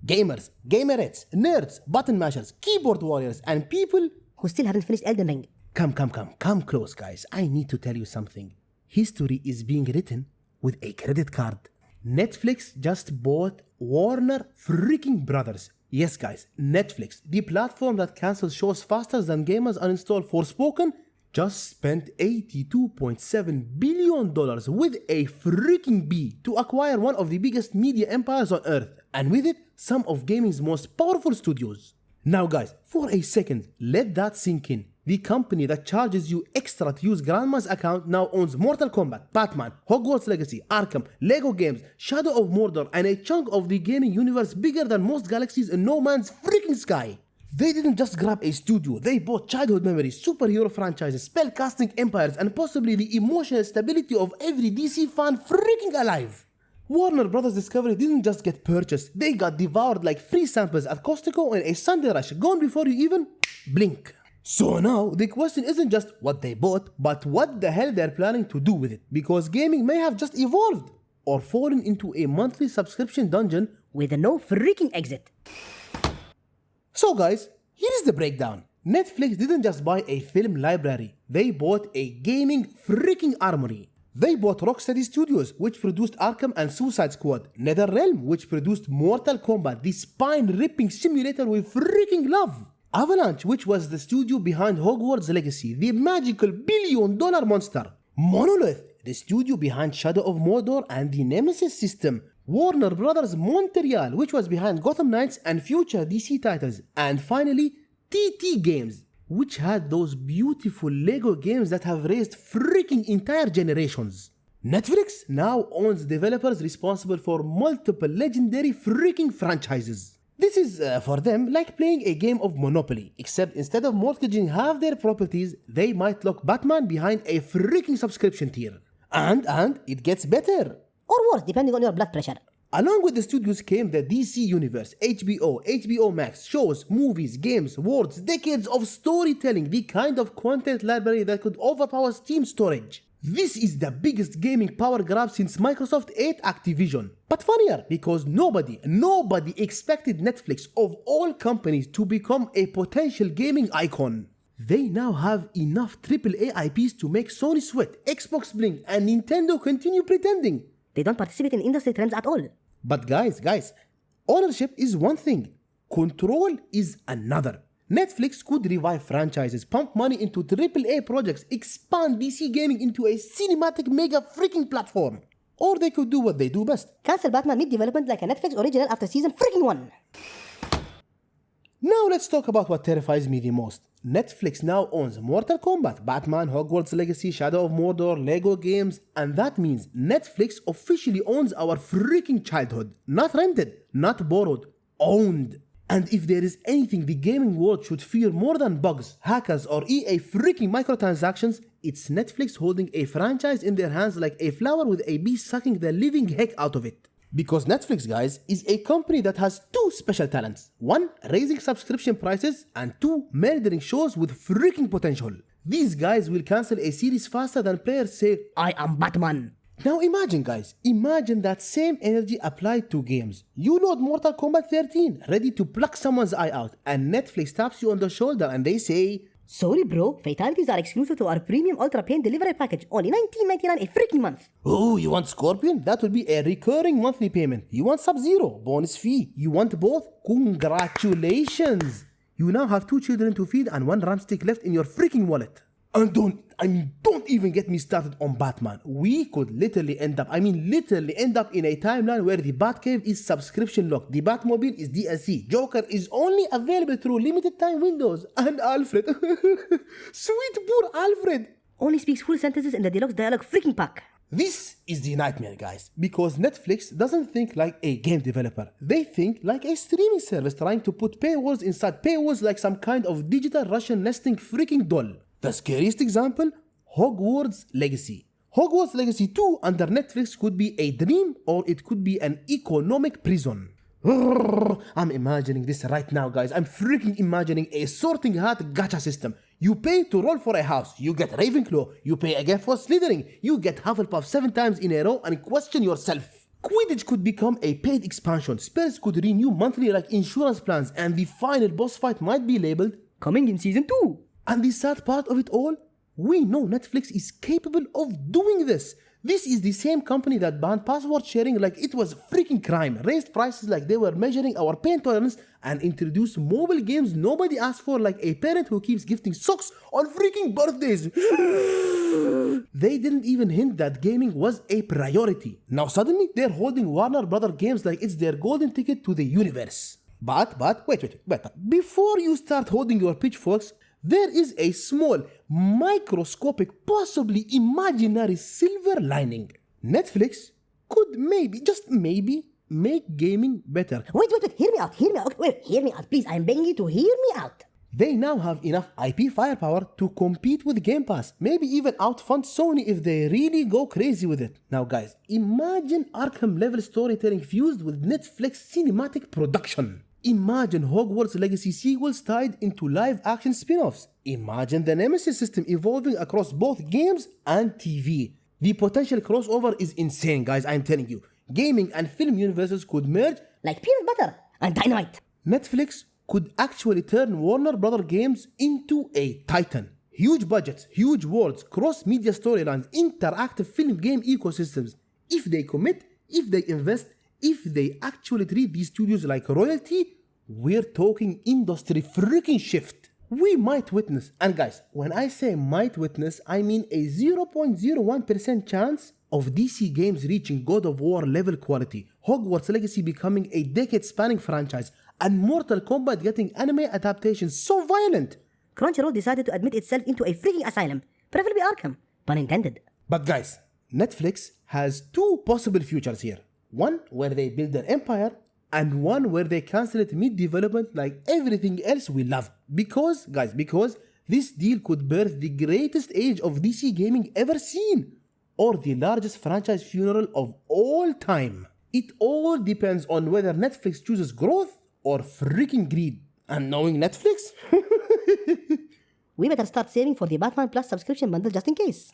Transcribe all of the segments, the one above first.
gamers, gamerettes, nerds, button mashers, keyboard warriors, and people who still haven't finished Elden Ring. Come close, guys. I need to tell you something. History is being written with a credit card. Netflix just bought Warner freaking Brothers. Yes, guys, Netflix, the platform that cancels shows faster than gamers uninstall Forspoken, just spent $82.7 billion with a freaking B to acquire one of the biggest media empires on earth, and with it, some of gaming's most powerful studios. Now guys, for a second, let that sink in. The company that charges you extra to use Grandma's account now owns Mortal Kombat, Batman, Hogwarts Legacy, Arkham, Lego games, Shadow of Mordor, and a chunk of the gaming universe bigger than most galaxies in no man's freaking sky. They didn't just grab a studio, they bought childhood memories, superhero franchises, spellcasting empires, and possibly the emotional stability of every DC fan freaking alive. Warner Brothers Discovery didn't just get purchased, they got devoured like free samples at Costco in a Sunday rush, gone before you even blink. So now, the question isn't just what they bought, but what the hell they're planning to do with it, because gaming may have just evolved, or fallen into a monthly subscription dungeon with no freaking exit. So guys, here is the breakdown. Netflix didn't just buy a film library, they bought a gaming freaking armory. They bought Rocksteady Studios, which produced Arkham and Suicide Squad, NetherRealm, which produced Mortal Kombat, the spine-ripping simulator we freaking love, Avalanche, which was the studio behind Hogwarts Legacy, the magical billion-dollar monster, Monolith, the studio behind Shadow of Mordor and the Nemesis system, Warner Brothers Montreal, which was behind Gotham Knights and future DC titles, and finally TT Games, which had those beautiful Lego games that have raised freaking entire generations. Netflix now owns developers responsible for multiple legendary freaking franchises. This is, for them, like playing a game of Monopoly, except instead of mortgaging half their properties, they might lock Batman behind a freaking subscription tier. And it gets better. Or worse, depending on your blood pressure. Along with the studios came the DC Universe, HBO Max, shows, movies, games, worlds, decades of storytelling, the kind of content library that could overpower Steam storage. This is the biggest gaming power grab since Microsoft ate Activision. But funnier, because nobody expected Netflix of all companies to become a potential gaming icon. They now have enough AAA IPs to make Sony sweat, Xbox blink, and Nintendo continue pretending. They don't participate in industry trends at all. But guys, ownership is one thing, control is another. Netflix could revive franchises, pump money into AAA projects, expand DC gaming into a cinematic mega freaking platform. Or they could do what they do best. Cancel Batman mid-development like a Netflix original after season freaking 1. Now let's talk about what terrifies me the most. Netflix now owns Mortal Kombat, Batman, Hogwarts Legacy, Shadow of Mordor, Lego games, and that means Netflix officially owns our freaking childhood. Not rented, not borrowed, owned. And if there is anything the gaming world should fear more than bugs, hackers, or EA freaking microtransactions, it's Netflix holding a franchise in their hands like a flower with a bee sucking the living heck out of it. Because Netflix, guys, is a company that has two special talents. One, raising subscription prices, and two, murdering shows with freaking potential. These guys will cancel a series faster than players say, "I am Batman." Now imagine, guys, imagine that same energy applied to games. You load Mortal Kombat 13, ready to pluck someone's eye out, and Netflix taps you on the shoulder and they say, "Sorry bro, fatalities are exclusive to our premium ultra pain delivery package, only $19.99 a freaking month." Oh, you want Scorpion? That will be a recurring monthly payment. You want Sub-Zero? Bonus fee. You want both? Congratulations! You now have 2 children to feed and 1 ramstick left in your freaking wallet. And don't even get me started on Batman. We could literally end up in a timeline where the Batcave is subscription locked, the Batmobile is DLC, Joker is only available through limited time windows, and Alfred, sweet poor Alfred, only speaks full sentences in the deluxe dialogue freaking pack. This is the nightmare, guys, because Netflix doesn't think like a game developer. They think like a streaming service trying to put paywalls inside paywalls like some kind of digital Russian nesting freaking doll. The scariest example, Hogwarts Legacy. Hogwarts Legacy 2 under Netflix could be a dream or it could be an economic prison. I'm imagining this right now, guys. I'm freaking imagining a sorting hat gacha system. You pay to roll for a house, you get Ravenclaw. You pay again for Slytherin, you get Hufflepuff 7 times in a row and question yourself. Quidditch could become a paid expansion, spells could renew monthly like insurance plans, and the final boss fight might be labeled Coming in season 2. And the sad part of it all, we know Netflix is capable of doing this. This is the same company that banned password sharing like it was freaking crime, raised prices like they were measuring our pain tolerance, and introduced mobile games nobody asked for like a parent who keeps gifting socks on freaking birthdays. They didn't even hint that gaming was a priority. Now suddenly they're holding Warner Brother games like it's their golden ticket to the universe. But wait. Before you start holding your pitchforks, there is a small, microscopic, possibly imaginary silver lining. Netflix could maybe, just maybe, make gaming better. Wait, hear me out. Okay, hear me out, please. I'm begging you to hear me out. They now have enough IP firepower to compete with Game Pass, maybe even outfund Sony if they really go crazy with it. Now guys, imagine Arkham level storytelling fused with Netflix cinematic production. Imagine Hogwarts Legacy sequels tied into live action spin-offs. Imagine the Nemesis system evolving across both games and TV. The potential crossover is insane, guys, I'm telling you. Gaming and film universes could merge like peanut butter and dynamite. Netflix could actually turn Warner Brother games into a titan. Huge budgets, huge worlds, cross-media storylines, interactive film game ecosystems. If they commit, if they invest, if they actually treat these studios like royalty, we're talking industry freaking shift. We might witness, and guys, when I say might witness, I mean a 0.01% chance of DC games reaching God of War level quality, Hogwarts Legacy becoming a decade-spanning franchise, and Mortal Kombat getting anime adaptations so violent. Crunchyroll decided to admit itself into a freaking asylum, preferably Arkham, pun intended. But guys, Netflix has two possible futures here. One where they build their empire, and one where they cancel it mid-development like everything else we love. Because this deal could birth the greatest age of DC gaming ever seen, or the largest franchise funeral of all time. It all depends on whether Netflix chooses growth or freaking greed. And knowing Netflix, we better start saving for the Batman Plus subscription bundle just in case.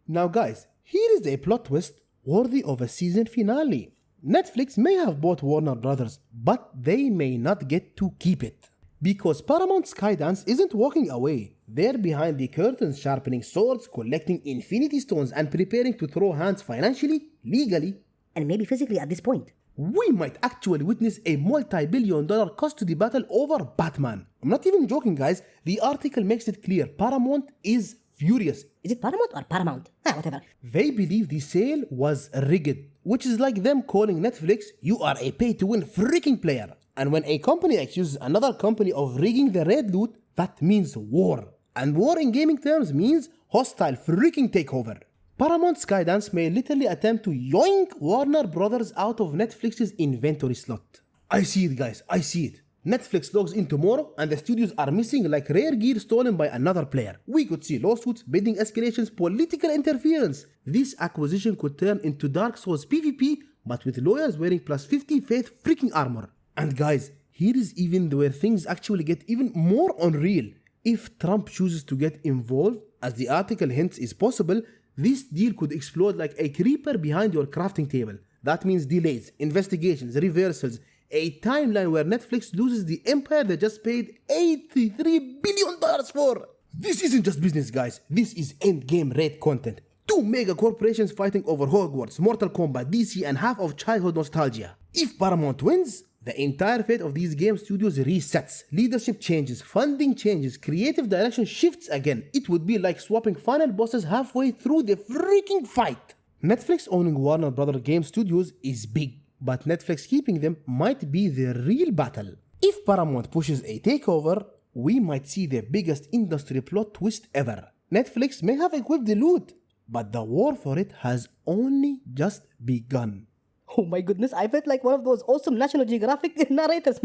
Now guys, here is a plot twist worthy of a season finale. Netflix may have bought Warner Brothers, but they may not get to keep it. Because Paramount Skydance isn't walking away. They're behind the curtains sharpening swords, collecting infinity stones, and preparing to throw hands financially, legally, and maybe physically at this point. We might actually witness a multi-billion-dollar custody battle over Batman. I'm not even joking, guys. The article makes it clear Paramount is furious. Is it Paramount or Paramount? Whatever. They believe the sale was rigged, which is like them calling Netflix, you are a pay-to-win freaking player. And when a company accuses another company of rigging the red loot, that means war. And war in gaming terms means hostile freaking takeover. Paramount Skydance may literally attempt to yoink Warner Brothers out of Netflix's inventory slot. I see it, guys, I see it. Netflix logs in tomorrow and the studios are missing like rare gear stolen by another player. We could see lawsuits, bidding escalations, political interference. This acquisition could turn into Dark Souls PvP, but with lawyers wearing plus 50 faith freaking armor. And guys, here is even where things actually get even more unreal. If Trump chooses to get involved, as the article hints is possible, this deal could explode like a creeper behind your crafting table. That means delays, investigations, reversals, a timeline where Netflix loses the empire they just paid $83 billion for. This isn't just business, guys. This is endgame rate content. Two mega corporations fighting over Hogwarts, Mortal Kombat, DC, and half of childhood nostalgia. If Paramount wins, the entire fate of these game studios resets. Leadership changes, funding changes, creative direction shifts again. It would be like swapping final bosses halfway through the freaking fight. Netflix owning Warner Brother game studios is big, but Netflix keeping them might be the real battle. If Paramount pushes a takeover, we might see the biggest industry plot twist ever. Netflix may have equipped the loot, but the war for it has only just begun. Oh my goodness, I felt like one of those awesome National Geographic narrators.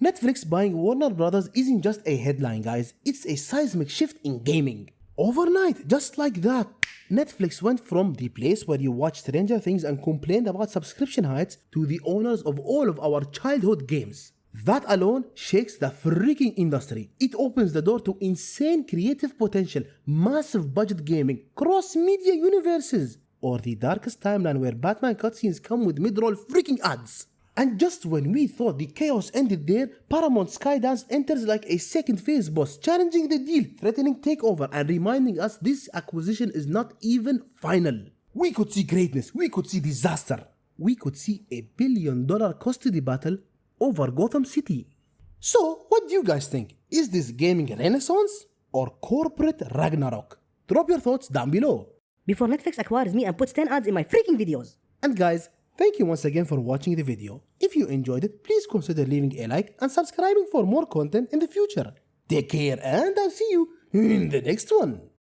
Netflix buying Warner Brothers isn't just a headline, guys. It's a seismic shift in gaming. Overnight, just like that, Netflix went from the place where you watch Stranger Things and complained about subscription heights to the owners of all of our childhood games. That alone shakes the freaking industry. It opens the door to insane creative potential, massive budget gaming, cross-media universes. or the darkest timeline where Batman cutscenes come with mid-roll freaking ads. And just when we thought the chaos ended there, Paramount Skydance enters like a second phase boss, challenging the deal, threatening takeover, and reminding us this acquisition is not even final. We could see greatness, we could see disaster, we could see $1 billion custody battle over Gotham City. So, what do you guys think? Is this gaming renaissance or corporate Ragnarok? Drop your thoughts down below. Before Netflix acquires me and puts 10 ads in my freaking videos. And guys, thank you once again for watching the video. If you enjoyed it, please consider leaving a like and subscribing for more content in the future. Take care and I'll see you in the next one.